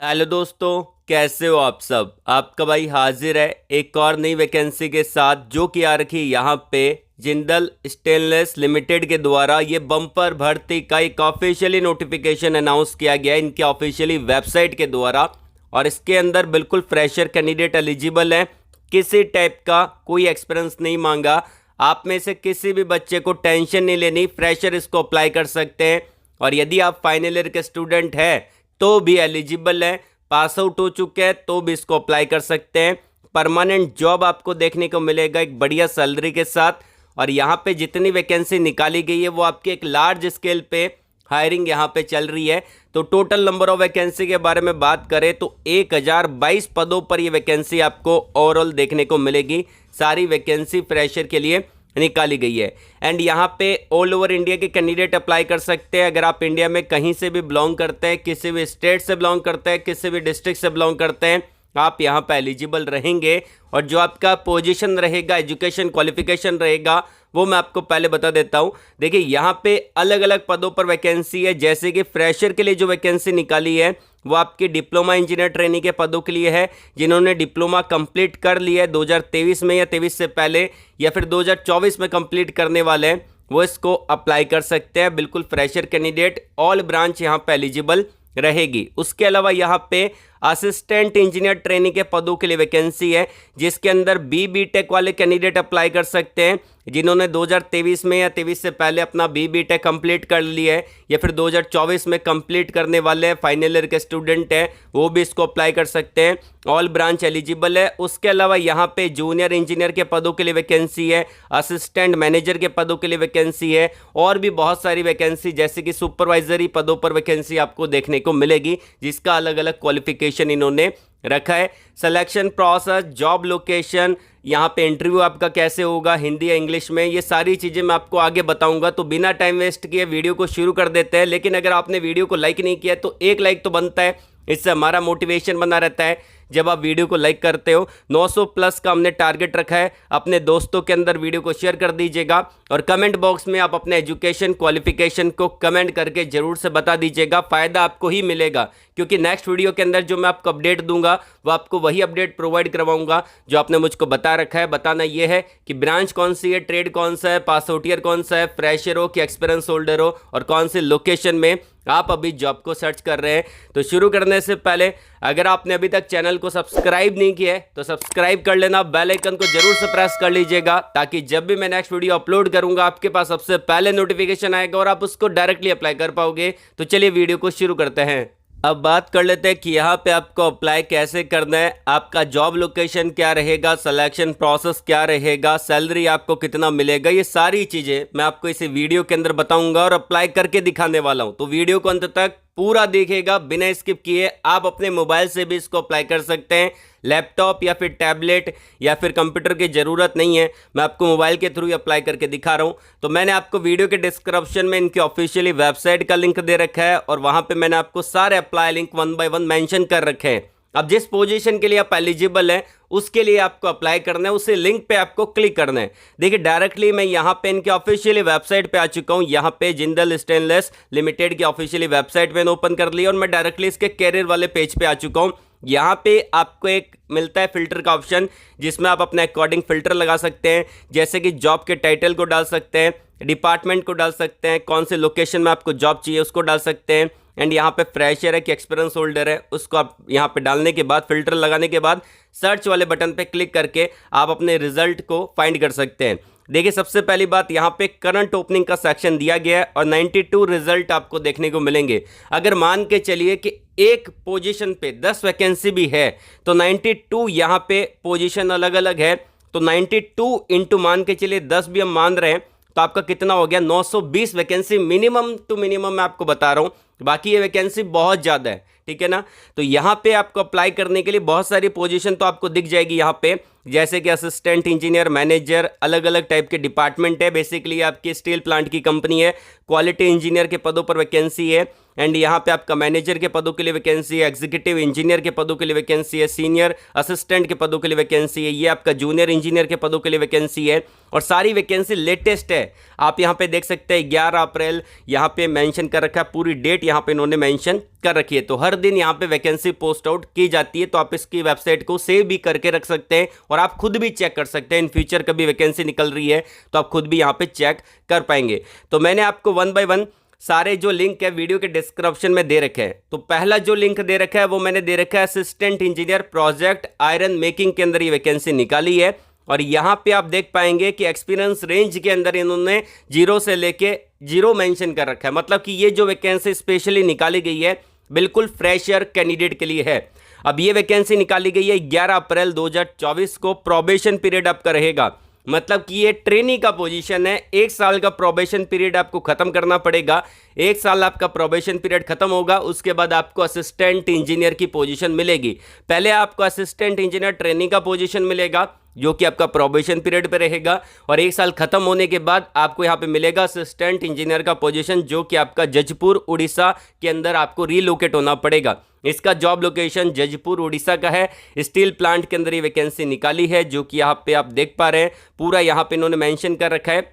Hello दोस्तों, कैसे हो आप सब। आपका भाई हाजिर है एक और नई वैकेंसी के साथ, जो कि आ रखी यहाँ पे जिंदल स्टेनलेस लिमिटेड के द्वारा। ये बम्पर भर्ती का एक ऑफिशियली नोटिफिकेशन अनाउंस किया गया है इनके ऑफिशियली वेबसाइट के द्वारा। और इसके अंदर बिल्कुल फ्रेशर कैंडिडेट एलिजिबल हैं। किसी टाइप का कोई एक्सपीरियंस नहीं मांगा। आप में से किसी भी बच्चे को टेंशन नहीं लेनी, फ्रेशर इसको अप्लाई कर सकते हैं। और यदि आप फाइनल ईयर के स्टूडेंट हैं तो भी एलिजिबल है, पास आउट हो चुके हैं तो भी इसको अप्लाई कर सकते हैं। परमानेंट जॉब आपको देखने को मिलेगा एक बढ़िया सैलरी के साथ। और यहाँ पे जितनी वैकेंसी निकाली गई है वो आपकी एक लार्ज स्केल पे हायरिंग यहाँ पे चल रही है। तो टोटल नंबर ऑफ वैकेंसी के बारे में बात करें तो 1022 पदों पर ये वैकेंसी आपको ओवरऑल देखने को मिलेगी। सारी वैकेंसी फ्रेशर के लिए निकाली गई है। एंड यहाँ पे ऑल ओवर इंडिया के कैंडिडेट अप्लाई कर सकते हैं। अगर आप इंडिया में कहीं से भी बिलोंग करते हैं, किसी भी स्टेट से बिलोंग करते हैं, किसी भी डिस्ट्रिक्ट से बिलोंग करते हैं, आप यहाँ पे एलिजिबल रहेंगे। और जो आपका पोजीशन रहेगा, एजुकेशन क्वालिफिकेशन रहेगा, वो मैं आपको पहले बता देता हूँ। देखिए यहाँ पे अलग अलग पदों पर वैकेंसी है। जैसे कि फ्रेशर के लिए जो वैकेंसी निकाली है वो आपकी डिप्लोमा इंजीनियर ट्रेनिंग के पदों के लिए है। जिन्होंने डिप्लोमा कंप्लीट कर लिया है 2023 में या 23 से पहले, या फिर 2024 में कंप्लीट करने वाले हैं, वो इसको अप्लाई कर सकते हैं। बिल्कुल फ्रेशर कैंडिडेट, ऑल ब्रांच यहाँ पे एलिजिबल रहेगी। उसके अलावा यहाँ पे असिस्टेंट इंजीनियर ट्रेनिंग के पदों के लिए वैकेंसी है, जिसके अंदर बी टेक वाले कैंडिडेट अप्लाई कर सकते हैं। जिन्होंने 2023 में या 23 से पहले अपना बी टेक कंप्लीट कर लिया है, या फिर 2024 में कंप्लीट करने वाले हैं, फाइनल ईयर के स्टूडेंट हैं, वो भी इसको अप्लाई कर सकते हैं। ऑल ब्रांच एलिजिबल है। उसके अलावा यहाँ पे जूनियर इंजीनियर के पदों के लिए वैकेंसी है, असिस्टेंट मैनेजर के पदों के लिए वैकेंसी है, और भी बहुत सारी वैकेंसी जैसे कि सुपरवाइजरी पदों पर वैकेंसी आपको देखने को मिलेगी, जिसका अलग अलग क्वालिफिकेशन इन्होंने रखा है। सिलेक्शन प्रोसेस, जॉब लोकेशन, यहाँ पे इंटरव्यू आपका कैसे होगा, हिंदी या इंग्लिश में, ये सारी चीज़ें मैं आपको आगे बताऊंगा। तो बिना टाइम वेस्ट किए वीडियो को शुरू कर देते हैं। लेकिन अगर आपने वीडियो को लाइक नहीं किया तो एक लाइक तो बनता है, इससे हमारा मोटिवेशन बना रहता है। जब आप वीडियो को लाइक करते हो, 900 प्लस का हमने टारगेट रखा है। अपने दोस्तों के अंदर वीडियो को शेयर कर दीजिएगा, और कमेंट बॉक्स में आप अपने एजुकेशन क्वालिफिकेशन को कमेंट करके जरूर से बता दीजिएगा। फ़ायदा आपको ही मिलेगा, क्योंकि नेक्स्ट वीडियो के अंदर जो मैं आपको अपडेट दूंगा वो आपको वही अपडेट प्रोवाइड करवाऊंगा जो आपने मुझको बता रखा है। बताना यह है कि ब्रांच कौन सी है, ट्रेड कौन सा है, पास आउट ईयर कौन सा है, फ्रेशर हो कि एक्सपीरियंस होल्डर हो, और कौन सी लोकेशन में आप अभी जॉब को सर्च कर रहे हैं। तो शुरू करने से पहले अगर आपने अभी तक चैनल को सब्सक्राइब नहीं किया है तो सब्सक्राइब कर लेना, बेल आइकन को जरूर से प्रेस कर लीजिएगा, ताकि जब भी मैं नेक्स्ट वीडियो अपलोड करूंगा आपके पास सबसे पहले नोटिफिकेशन आएगा और आप उसको डायरेक्टली अप्लाई कर पाओगे। तो चलिए वीडियो को शुरू करते हैं। अब बात कर लेते हैं कि यहाँ पे आपको अप्लाई कैसे करना है, आपका जॉब लोकेशन क्या रहेगा, सिलेक्शन प्रोसेस क्या रहेगा, सैलरी आपको कितना मिलेगा, ये सारी चीज़ें मैं आपको इस वीडियो के अंदर बताऊंगा और अप्लाई करके दिखाने वाला हूँ। तो वीडियो को अंत तक पूरा देखिएगा बिना स्किप किए। आप अपने मोबाइल से भी इसको अप्लाई कर सकते हैं, लैपटॉप या फिर टैबलेट या फिर कंप्यूटर की ज़रूरत नहीं है। मैं आपको मोबाइल के थ्रू ही अप्लाई करके दिखा रहा हूँ। तो मैंने आपको वीडियो के डिस्क्रिप्शन में इनकी ऑफिशियली वेबसाइट का लिंक दे रखा है, और वहाँ पे मैंने आपको सारे अप्लाई लिंक 1 बाय 1 मेंशन कर रखे हैं। अब जिस पोजीशन के लिए आप एलिजिबल हैं उसके लिए आपको अप्लाई करना है, उसी लिंक पे आपको क्लिक करना है। देखिए डायरेक्टली मैं यहाँ पे इनके ऑफिशियली वेबसाइट पे आ चुका हूँ। यहाँ पे जिंदल स्टेनलेस लिमिटेड की ऑफिशियली वेबसाइट मैंने ओपन कर ली, और मैं डायरेक्टली इसके कैरियर वाले पेज पे आ चुका हूँ। यहाँ पे आपको एक मिलता है फिल्टर का ऑप्शन, जिसमें आप अपने अकॉर्डिंग फिल्टर लगा सकते हैं। जैसे कि जॉब के टाइटल को डाल सकते हैं, डिपार्टमेंट को डाल सकते हैं, कौन से लोकेशन में आपको जॉब चाहिए उसको डाल सकते हैं, एंड यहाँ पे फ्रेशर है कि एक्सपीरियंस होल्डर है उसको आप यहाँ पे डालने के बाद, फिल्टर लगाने के बाद सर्च वाले बटन पे क्लिक करके आप अपने रिजल्ट को फाइंड कर सकते हैं। देखिए सबसे पहली बात, यहाँ पे करंट ओपनिंग का सेक्शन दिया गया है और 92 रिजल्ट आपको देखने को मिलेंगे। अगर मान के चलिए कि एक पोजीशन पे 10 वैकेंसी भी है तो 92 यहाँ पे पोजीशन अलग अलग है। तो 92 इंटू मान के चलिए 10 भी हम मान रहे हैं, तो आपका कितना हो गया, 920 वैकेंसी मिनिमम टू मिनिमम मैं आपको बता रहा हूँ। बाकी ये वैकेंसी बहुत ज़्यादा है, ठीक है ना। तो यहाँ पे आपको अप्लाई करने के लिए बहुत सारी पोजीशन तो आपको दिख जाएगी यहाँ पे, जैसे कि असिस्टेंट इंजीनियर, मैनेजर, अलग अलग टाइप के डिपार्टमेंट है। बेसिकली आपकी स्टील प्लांट की कंपनी है। क्वालिटी इंजीनियर के पदों पर वैकेंसी है, एंड यहाँ पे आपका मैनेजर के पदों के लिए वैकेंसी है, एग्जीक्यूटिव इंजीनियर के पदों के लिए वैकेंसी है, सीनियर असिस्टेंट के पदों के लिए वैकेंसी है, ये आपका जूनियर इंजीनियर के पदों के लिए वैकेंसी है। और सारी वैकेंसी लेटेस्ट है, आप यहाँ पे देख सकते हैं 11 अप्रैल यहाँ पे मेंशन कर रखा है, पूरी डेट यहाँ पे इन्होंने मेंशन कर रखी है। तो हर दिन यहाँ पे वैकेंसी पोस्ट आउट की जाती है, तो आप इसकी वेबसाइट को सेव भी करके रख सकते हैं और आप खुद भी चेक कर सकते हैं। इन फ्यूचर कभी वैकेंसी निकल रही है तो आप खुद भी यहाँ पे चेक कर पाएंगे। तो मैंने आपको 1 बाय 1 सारे जो लिंक है वीडियो के डिस्क्रिप्शन में दे रखे हैं। तो पहला जो लिंक दे रखा है वो मैंने दे रखा है assistant engineer project iron making के अंदर ये वैकेंसी निकाली है। और यहाँ पे आप देख पाएंगे कि एक्सपीरियंस रेंज के अंदर इन्होंने 0 से लेके 0 मेंशन कर रखा है, मतलब कि ये जो वैकेंसी स्पेशली निकाली गई है बिल्कुल फ्रेशर कैंडिडेट के लिए है। अब ये वैकेंसी निकाली गई है 11 अप्रैल 2024 को, प्रोबेशन पीरियड आपका रहेगा, मतलब कि ये ट्रेनी का पोजीशन है। 1 साल का प्रोबेशन पीरियड आपको खत्म करना पड़ेगा। 1 साल आपका प्रोबेशन पीरियड खत्म होगा, उसके बाद आपको असिस्टेंट इंजीनियर की पोजीशन मिलेगी। पहले आपको असिस्टेंट इंजीनियर ट्रेनी का पोजीशन मिलेगा जो कि आपका प्रोबेशन पीरियड पे रहेगा, और 1 साल खत्म होने के बाद आपको यहाँ पे मिलेगा असिस्टेंट इंजीनियर का पोजीशन जो कि आपका जजपुर उड़ीसा के अंदर आपको रीलोकेट होना पड़ेगा। इसका जॉब लोकेशन जजपुर उड़ीसा का है। स्टील प्लांट के अंदर ये वैकेंसी निकाली है जो कि यहाँ पे आप देख पा रहे हैं, पूरा यहाँ पे इन्होंने मेंशन कर रखा है।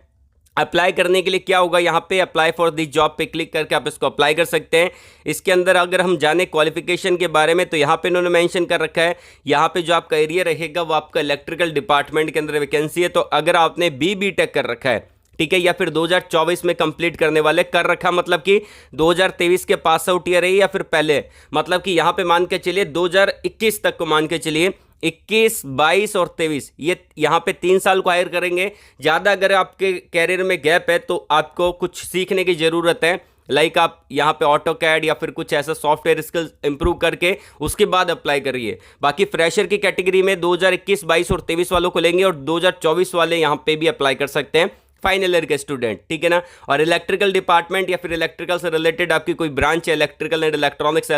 अप्लाई करने के लिए क्या होगा, यहाँ पे अप्लाई फॉर दिस जॉब पे क्लिक करके आप इसको अप्लाई कर सकते हैं। इसके अंदर अगर हम जाने क्वालिफिकेशन के बारे में तो यहाँ पे इन्होंने मेंशन कर रखा है, यहाँ पे जो आपका एरिया रहेगा वो आपका इलेक्ट्रिकल डिपार्टमेंट के अंदर वैकेंसी है। तो अगर आपने बी टेक कर रखा है, ठीक है, या फिर 2024 में कंप्लीट करने वाले कर रखा, मतलब कि 2023 के पास आउट ईयर है या फिर पहले, मतलब कि यहाँ पे मान के चलिए 2021 तक को मान के चलिए, 21, 22 और 23, ये यहाँ पे 3 साल को हायर करेंगे। ज़्यादा अगर आपके कैरियर में गैप है तो आपको कुछ सीखने की ज़रूरत है, लाइक आप यहाँ पे ऑटो कैड या फिर कुछ ऐसा सॉफ्टवेयर स्किल्स इंप्रूव करके उसके बाद अप्लाई करिए। बाकी फ्रेशर की कैटेगरी में 2021, 22 और 23 वालों को लेंगे, और 2024 वाले यहाँ पे भी अप्लाई कर सकते हैं, फाइनल ईयर के स्टूडेंट, ठीक है ना। और इलेक्ट्रिकल डिपार्टमेंट या फिर इलेक्ट्रिकल से रिलेटेड आपकी कोई ब्रांच है, electrical and electronics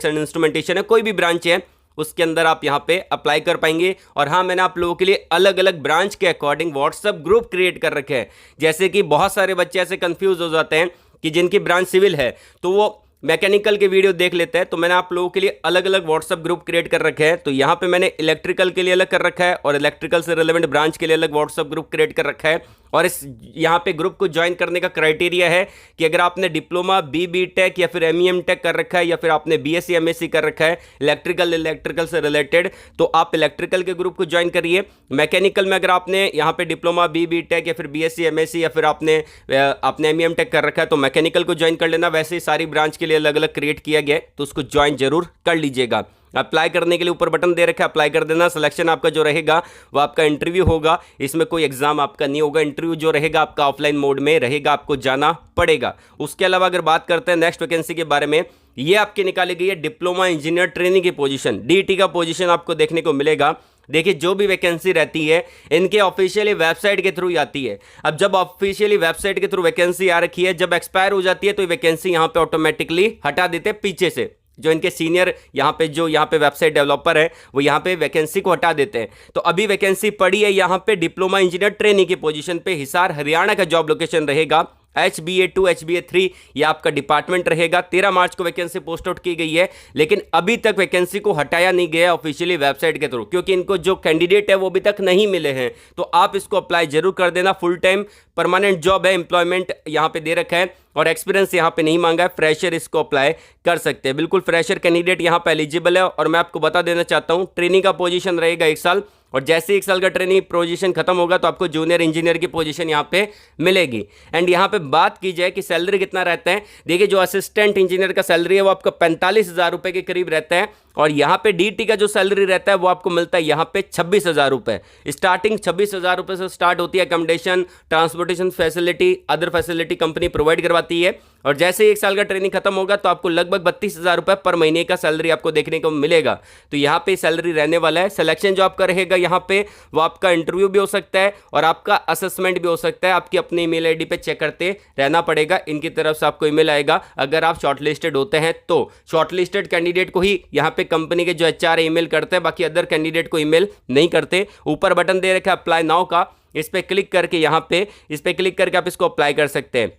and instrumentation है, कोई भी ब्रांच है उसके अंदर आप यहाँ पे अप्लाई कर पाएंगे। और हाँ, मैंने आप लोगों के लिए अलग अलग ब्रांच के अकॉर्डिंग व्हाट्सएप ग्रुप क्रिएट कर रखे हैं। जैसे कि बहुत सारे बच्चे ऐसे कंफ्यूज हो जाते हैं कि जिनकी ब्रांच सिविल है तो वो मैकेनिकल के वीडियो देख लेते हैं, तो मैंने आप लोगों के लिए अलग अलग व्हाट्सएप ग्रुप क्रिएट कर रखे हैं। तो यहाँ पे मैंने इलेक्ट्रिकल के लिए अलग कर रखा है और इलेक्ट्रिकल से रिलेवेंट ब्रांच के लिए अलग व्हाट्सएप ग्रुप क्रिएट कर रखा है। और इस यहाँ पे ग्रुप को ज्वाइन करने का क्राइटेरिया है कि अगर आपने डिप्लोमा बी टेक या फिर एम टेक कर रखा है या फिर आपने BSc MSc कर रखा है इलेक्ट्रिकल से रिलेटेड, तो आप इलेक्ट्रिकल के ग्रुप को ज्वाइन करिए। मैकेनिकल में अगर आपने यहाँ पे डिप्लोमा बी टेक या फिर BSc MSc या फिर आपने एम टेक कर रखा है तो मैकेनिकल को ज्वाइन कर लेना। वैसे ही सारी ब्रांच के लिए अलग अलग क्रिएट किया गया है, तो उसको ज्वाइन जरूर कर लीजिएगा। अप्लाई करने के लिए ऊपर बटन दे रखा है, अप्लाई कर देना। सिलेक्शन आपका जो रहेगा वो आपका इंटरव्यू होगा, इसमें कोई एग्जाम आपका नहीं होगा। इंटरव्यू जो रहेगा आपका ऑफलाइन मोड में रहेगा, आपको जाना पड़ेगा। उसके अलावा अगर बात करते हैं नेक्स्ट वैकेंसी के बारे में, ये आपकी निकाली गई है डिप्लोमा इंजीनियर ट्रेनिंग की पोजीशन, DT का पोजीशन आपको देखने को मिलेगा। देखिए, जो भी वैकेंसी रहती है इनके ऑफिशियली वेबसाइट के थ्रू आती है। अब जब ऑफिशियली वेबसाइट के थ्रू वैकेंसी आ रखी है, जब एक्सपायर हो जाती है तो वैकेंसी यहाँ पे ऑटोमेटिकली हटा देते हैं पीछे से। जो इनके सीनियर यहाँ पे वेबसाइट डेवलपर है वो यहाँ पे वैकेंसी को हटा देते हैं। तो अभी वैकेंसी पड़ी है यहाँ पे डिप्लोमा इंजीनियर ट्रेनिंग की पोजीशन पे, हिसार हरियाणा का जॉब लोकेशन रहेगा। HBA2 HBA3 ये आपका डिपार्टमेंट रहेगा। 13 मार्च को वैकेंसी पोस्ट आउट की गई है, लेकिन अभी तक वैकेंसी को हटाया नहीं गया ऑफिशियली वेबसाइट के थ्रू, क्योंकि इनको जो कैंडिडेट है वो अभी तक नहीं मिले हैं। तो आप इसको अप्लाई जरूर कर देना। फुल टाइम परमानेंट जॉब है, एम्प्लॉयमेंट यहाँ पे दे रखा है और एक्सपीरियंस यहाँ पे नहीं मांगा है। फ्रेशर इसको अप्लाई कर सकते हैं, बिल्कुल फ्रेशर कैंडिडेट यहाँ पे एलिजिबल है। और मैं आपको बता देना चाहता हूँ, ट्रेनिंग का पोजीशन रहेगा 1 साल, और जैसे 1 साल का ट्रेनिंग पोजीशन खत्म होगा तो आपको जूनियर इंजीनियर की पोजीशन यहाँ पे मिलेगी। एंड यहाँ पे बात की जाए कि सैलरी कितना रहता है, देखिए जो असिस्टेंट इंजीनियर का सैलरी है वो आपका 45,000 रुपये के करीब रहता है, और यहाँ पे DT का जो सैलरी रहता है वो आपको मिलता है यहाँ पे 26,000 रुपये। स्टार्टिंग 26,000 रुपये से स्टार्ट होती है। Accommodation, transportation facility, other facility company provide करवाती है। और जैसे ही 1 साल का ट्रेनिंग खत्म होगा तो आपको लगभग 32,000 रुपये पर महीने का सैलरी आपको देखने को मिलेगा। तो यहाँ पे सैलरी रहने वाला है। सिलेक्शन जो आपका रहेगा यहाँ पे वो आपका इंटरव्यू भी हो सकता है और आपका असेसमेंट भी हो सकता है। आपकी अपनी ईमेल आईडी पे चेक करते रहना पड़ेगा, इनकी तरफ से आपको ईमेल आएगा। अगर आप शॉर्टलिस्टेड होते हैं तो शॉर्टलिस्टेड कैंडिडेट को ही यहाँ पे कंपनी के जो HR ईमेल करते हैं, बाकी अदर कैंडिडेट को ईमेल नहीं करते। ऊपर बटन दे रखा है अप्लाई नाउ का, इस पे क्लिक करके यहाँ पे इस पे क्लिक करके आप इसको अप्लाई कर सकते हैं।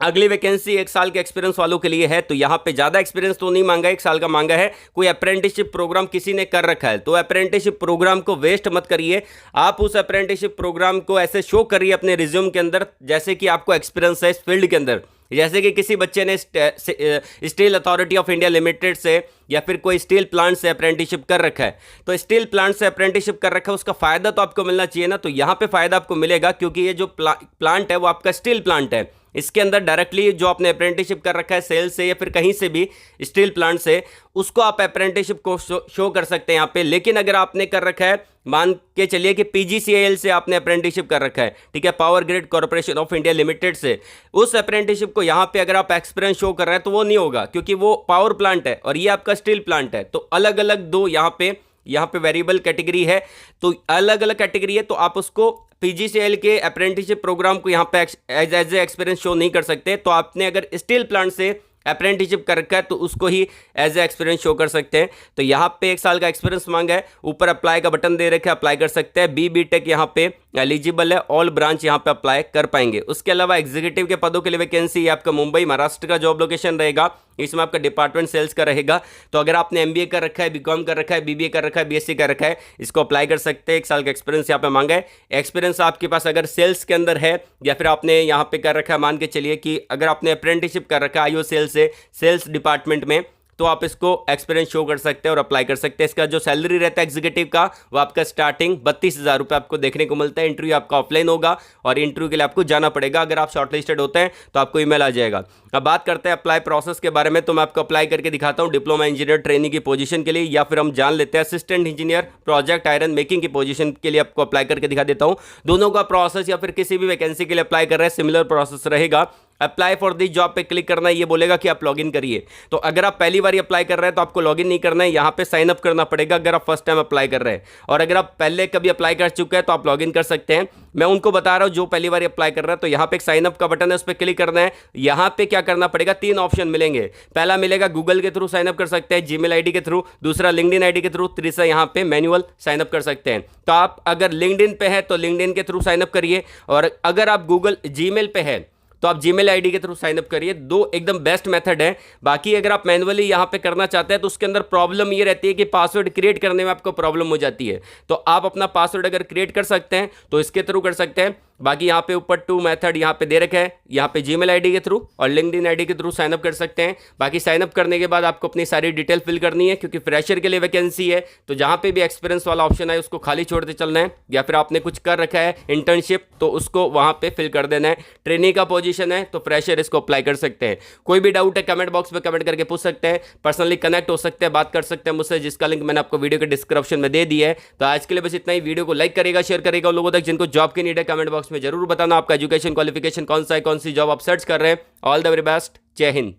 अगली वैकेंसी 1 साल के एक्सपीरियंस वालों के लिए है। तो यहाँ पे ज़्यादा एक्सपीरियंस तो नहीं मांगा, 1 साल का मांगा है। कोई अप्रेंटिसशिप प्रोग्राम किसी ने कर रखा है तो अप्रेंटिसशिप प्रोग्राम को वेस्ट मत करिए। आप उस अप्रेंटिसशिप प्रोग्राम को ऐसे शो करिए अपने रिज्यूम के अंदर जैसे कि आपको एक्सपीरियंस है इस फील्ड के अंदर। जैसे कि किसी बच्चे ने steel authority of India limited से या फिर कोई स्टील प्लांट से अप्रेंटिसशिप कर रखा है, तो स्टील प्लांट से अप्रेंटिसशिप कर रखा है, उसका फायदा तो आपको मिलना चाहिए ना। तो यहाँ पे फायदा आपको मिलेगा क्योंकि ये जो प्लांट है वो आपका स्टील प्लांट है। इसके अंदर डायरेक्टली जो आपने अप्रेंटिसशिप कर रखा है सेल से या फिर कहीं से भी स्टील प्लांट से, उसको आप अप्रेंटिसशिप को शो कर सकते हैं यहाँ पे। लेकिन अगर आपने कर रखा है, मान के चलिए कि पीजीसीएल से आपने अप्रेंटिसशिप कर रखा है, ठीक है, power grid corporation of India limited से, उस अप्रेंटिसशिप को यहाँ पे अगर आप एक्सपीरियंस शो कर रहे हैं तो वो नहीं होगा क्योंकि वो पावर प्लांट है और ये आपका स्टील प्लांट है। तो अलग अलग दो यहाँ पे वेरिएबल कैटेगरी है, तो अलग अलग कैटेगरी है, तो आप उसको पीजीसीएल के अप्रेंटिसशिप प्रोग्राम को यहाँ पे एज ए एक्सपीरियंस शो नहीं कर सकते। तो आपने अगर स्टील प्लांट से अप्रेंटिसशिप कर रखा है तो उसको ही एज ए एक्सपीरियंस शो कर सकते हैं। तो यहाँ पे 1 साल का एक्सपीरियंस मांगा है, ऊपर अप्लाई का बटन दे रखा है, अप्लाई कर सकते हैं। बी.टेक यहाँ पे एलिजिबल है, ऑल ब्रांच यहाँ पे अप्लाई कर पाएंगे। उसके अलावा एग्जीक्यूटिव के पदों के लिए वैकेंसी आपका मुंबई महाराष्ट्र का जॉब लोकेशन रहेगा। इसमें आपका डिपार्टमेंट सेल्स का रहेगा। तो अगर आपने एमबीए कर रखा है, बीकॉम कर रखा है, बीबीए कर रखा है, बीएससी कर रखा है, इसको अप्लाई कर सकते हैं। 1 साल का एक्सपीरियंस यहाँ पे मांगा है। एक्सपीरियंस आपके पास अगर सेल्स के अंदर है या फिर आपने यहाँ पे कर रखा है, मान के चलिए कि अगर आपने अप्रेंटिसशिप कर रखा है आईओ सेल से सेल्स डिपार्टमेंट में, तो आप इसको एक्सपीरियंस शो कर सकते हैं और अप्लाई कर सकते हैं। इसका जो सैलरी रहता है एग्जीक्यूटिव का वो आपका स्टार्टिंग 32,000 रुपये आपको देखने को मिलता है। इंटरव्यू आपका ऑफलाइन होगा और इंटरव्यू के लिए आपको जाना पड़ेगा। अगर आप शॉर्टलिस्टेड होते हैं तो आपको ईमेल आ जाएगा। अब बात करते हैं अप्लाई प्रोसेस के बारे में, तो मैं आपको अप्लाई करके दिखाता हूँ डिप्लोमा इंजीनियर ट्रेनिंग की पोजीशन के लिए, या फिर हम जान लेते हैं assistant engineer project iron making की पोजीशन के लिए आपको अप्लाई करके दिखा देता हूँ। दोनों का प्रोसेस या फिर किसी भी वैकेंसी के लिए अप्लाई कर रहे हैं सिमिलर प्रोसेस रहेगा। अप्लाई फॉर दी जॉब पे क्लिक करना है, ये बोलेगा कि आप लॉगिन करिए। तो अगर आप पहली बार अप्लाई कर रहे हैं तो आपको लॉगिन नहीं करना है, यहाँ पे साइन अप करना पड़ेगा अगर आप फर्स्ट टाइम अप्लाई कर रहे हैं। और अगर आप पहले कभी अप्लाई कर चुके हैं तो आप लॉगिन कर सकते हैं। मैं उनको बता रहा हूँ जो पहली बार अप्लाई कर रहा है। तो यहाँ पे एक साइन अप का बटन है, उस पर क्लिक करना है। यहाँ पे क्या करना पड़ेगा, 3 ऑप्शन मिलेंगे। पहला मिलेगा गूगल के थ्रू साइन अप कर सकते हैं, जीमेल आईडी के थ्रू, दूसरा लिंक्डइन आईडी के थ्रू, तीसरा यहाँ पे मैनुअल साइन अप कर सकते हैं। तो आप अगर लिंक्डइन पे है तो लिंक्डइन के थ्रू साइन अप करिए, और अगर आप गूगल जीमेल पे है तो आप जीमेल आईडी के थ्रू साइन अप करिए। दो एकदम बेस्ट मेथड है। बाकी अगर आप मैनुअली यहाँ पे करना चाहते हैं तो उसके अंदर प्रॉब्लम ये रहती है कि पासवर्ड क्रिएट करने में आपको प्रॉब्लम हो जाती है। तो आप अपना पासवर्ड अगर क्रिएट कर सकते हैं तो इसके थ्रू कर सकते हैं। बाकी यहाँ पे ऊपर 2 मेथड यहाँ पे दे रखे हैं, यहाँ पे जीमेल आईडी के थ्रू और लिंक्डइन आईडी के थ्रू साइन अप कर सकते हैं। बाकी साइन अप करने के बाद आपको अपनी सारी डिटेल फिल करनी है, क्योंकि फ्रेशर के लिए वैकेंसी है। तो जहाँ पे भी एक्सपीरियंस वाला ऑप्शन है उसको खाली छोड़ते चलना है, या फिर आपने कुछ कर रखा है इंटर्नशिप तो उसको वहाँ पे फिल कर देना है। ट्रेनिंग का पोजीशन है तो फ्रेशर इसको अप्लाई कर सकते हैं। कोई भी डाउट है कमेंट बॉक्स में कमेंट करके पूछ सकते हैं, पर्सनली कनेक्ट हो सकते हैं, बात कर सकते हैं मुझसे, जिसका लिंक मैंने आपको वीडियो के डिस्क्रिप्शन में दे दिया है। तो आज के लिए बस इतना ही। वीडियो को लाइक करेगा, शेयर करेगा उन लोगों तक जिनको जॉब की नीड है। कमेंट बॉक्स में जरूर बताना आपका एजुकेशन क्वालिफिकेशन कौन सा है, कौन सी जॉब आप सर्च कर रहे हैं। ऑल द वेरी बेस्ट, जय हिंद।